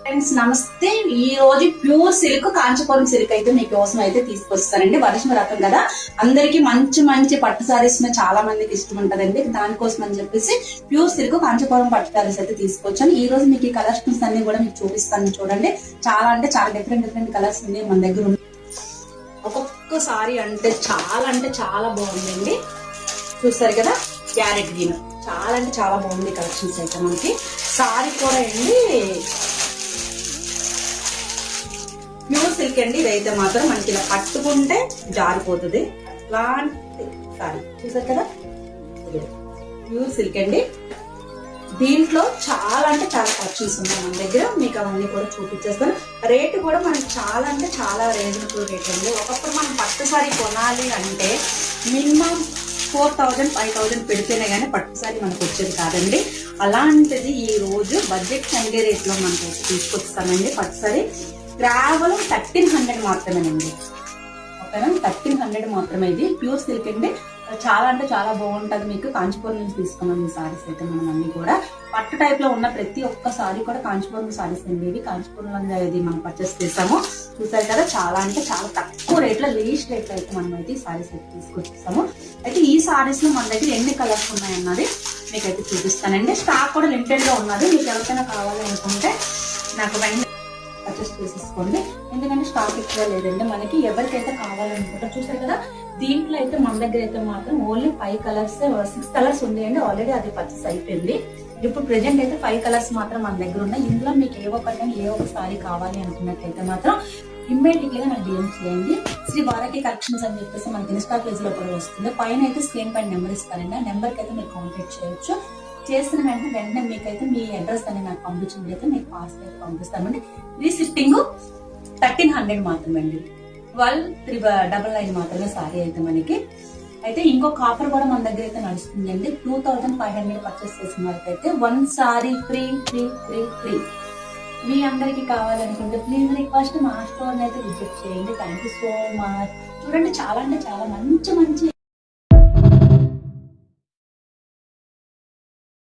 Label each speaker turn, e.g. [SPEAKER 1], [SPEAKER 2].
[SPEAKER 1] Friends నమస్తే. ఈ రోజు ప్యూర్ సిల్క్ కాంచీపురం సిల్క్ అయితే మీకోసం అయితే తీసుకొస్తానండి. వర్షం రకం కదా, అందరికి మంచి మంచి పట్టు సారీస్ చాలా మందికి ఇష్టం ఉంటదండి. దానికోసం అని చెప్పేసి ప్యూర్ సిల్క్ కాంచీపురం పట్టు సారీస్ అయితే తీసుకొచ్చాను. ఈ రోజు మీకు ఈ కలెక్షన్స్ అన్ని కూడా మీకు చూపిస్తాను. చూడండి, చాలా అంటే చాలా డిఫరెంట్ కలర్స్ ఉంది మన దగ్గర. ఒక్కొక్క సారీ అంటే చాలా బాగుందండి. చూస్తారు కదా, క్యారెట్ గ్రీన్ చాలా అంటే చాలా బాగుంది కలెక్షన్స్ అయితే. మనకి సారీ కూడా అండి ప్యూర్ సిల్క్ అండి. ఇదైతే మాత్రం మనకి ఇలా పట్టుకుంటే జారిపోతుంది అలాంటి సారీ. చూసారు కదా, ప్యూర్ సిల్క్ అండి. దీంట్లో చాలా అంటే చాలా కలెక్షన్స్ ఉన్నాయి మన దగ్గర. మీకు అవన్నీ కూడా చూపించేస్తాను. రేటు కూడా మనకి చాలా అంటే చాలా రీజనబుల్ రేట్ అండి. ఒకప్పుడు మనం పట్టు సారీ కొనాలి అంటే మినిమం 4000 5000 పెడితేనే కానీ పట్టు సారీ మనకు వచ్చేది కాదండి. అలాంటిది ఈ రోజు బడ్జెట్ ఫ్రెండ్లీ రేట్ లో మనకు తీసుకొస్తానండి. పట్టు సారీ కేవలం 1300 మాత్రమేనండి. ఓకేనా, 1300 మాత్రమే. ఇది ప్యూర్ సిల్క్ అండి. చాలా అంటే చాలా బాగుంటది. మీకు కాంచీపురం నుంచి తీసుకున్నాం ఈ సారీస్ అయితే. మనం అన్ని కూడా పట్టు టైప్ లో ఉన్న ప్రతి ఒక్క సారీ కూడా కాంచీపురం సారీస్ అండి. ఇవి కాంచీపురంలో ఇది మనం పర్చేస్ చేసాము. చూసారు కదా, చాలా అంటే చాలా తక్కువ రేట్ లో, లీస్ట్ రేట్ లో అయితే మనం అయితే ఈ సారీస్ అయితే తీసుకొచ్చేసాము. అయితే ఈ సారీస్ లో మన దగ్గర ఎన్ని కలర్స్ ఉన్నాయన్నది మీకైతే చూపిస్తానండి. స్టాక్ కూడా లిమిటెడ్ గా ఉన్నది. మీకు ఎవరికైనా కావాలి అనుకుంటే నాకు వెంటనే పర్చేస్ చేసేసుకోండి. ఎందుకంటే స్టాక్ ఎక్కువ లేదండి మనకి. ఎవరికైతే కావాలనుకుంటే చూసారు కదా, దీంట్లో అయితే మన దగ్గర అయితే మాత్రం ఓన్లీ 5 కలర్స్ 6 కలర్స్ ఉన్నాయండి. ఆల్రెడీ అది పర్చేస్ అయిపోయింది. ఇప్పుడు ప్రెజెంట్ అయితే 5 కలర్స్ మాత్రం మన దగ్గర ఉన్నాయి. ఇందులో మీకు ఏ ఒక్క సారీ కావాలి అనుకున్నట్లయితే మాత్రం ఇమ్మీడియట్ గా నాకు డిఎం చేయండి. శ్రీ వారకి కలెక్షన్స్ అని చెప్పేసి మనకి ఇన్స్టా పేజ్ లో కూడా వస్తుంది. పైన అయితే స్క్రీన్ పైన నెంబర్ ఇస్తారండి. ఆ నెంబర్ కి అయితే మీరు కాంటాక్ట్ చేయొచ్చు. చేసిన వెంటనే మీకైతే మీ అడ్రస్ అని నాకు పంపించింది అయితే మీకు పార్సల్ అయితే పంపిస్తామండి. ఇది షిప్పింగ్ 1300 మాత్రమే అండి. 12,999 మాత్రమే సారీ అయితే మనకి. అయితే ఇంకొక ఆఫర్ కూడా మన దగ్గర అయితే నడుస్తుంది అండి. 2500 పర్చేస్ చేసిన వాళ్ళకి అయితే 1 సారీ ఫ్రీ. మీ అందరికి కావాలనుకుంటే ప్లీజ్ రిక్వెస్ట్ మా స్టోర్ అయితే విజిట్ చేయండి. Thank you so much. చూడండి, చాలా అంటే చాలా మంచి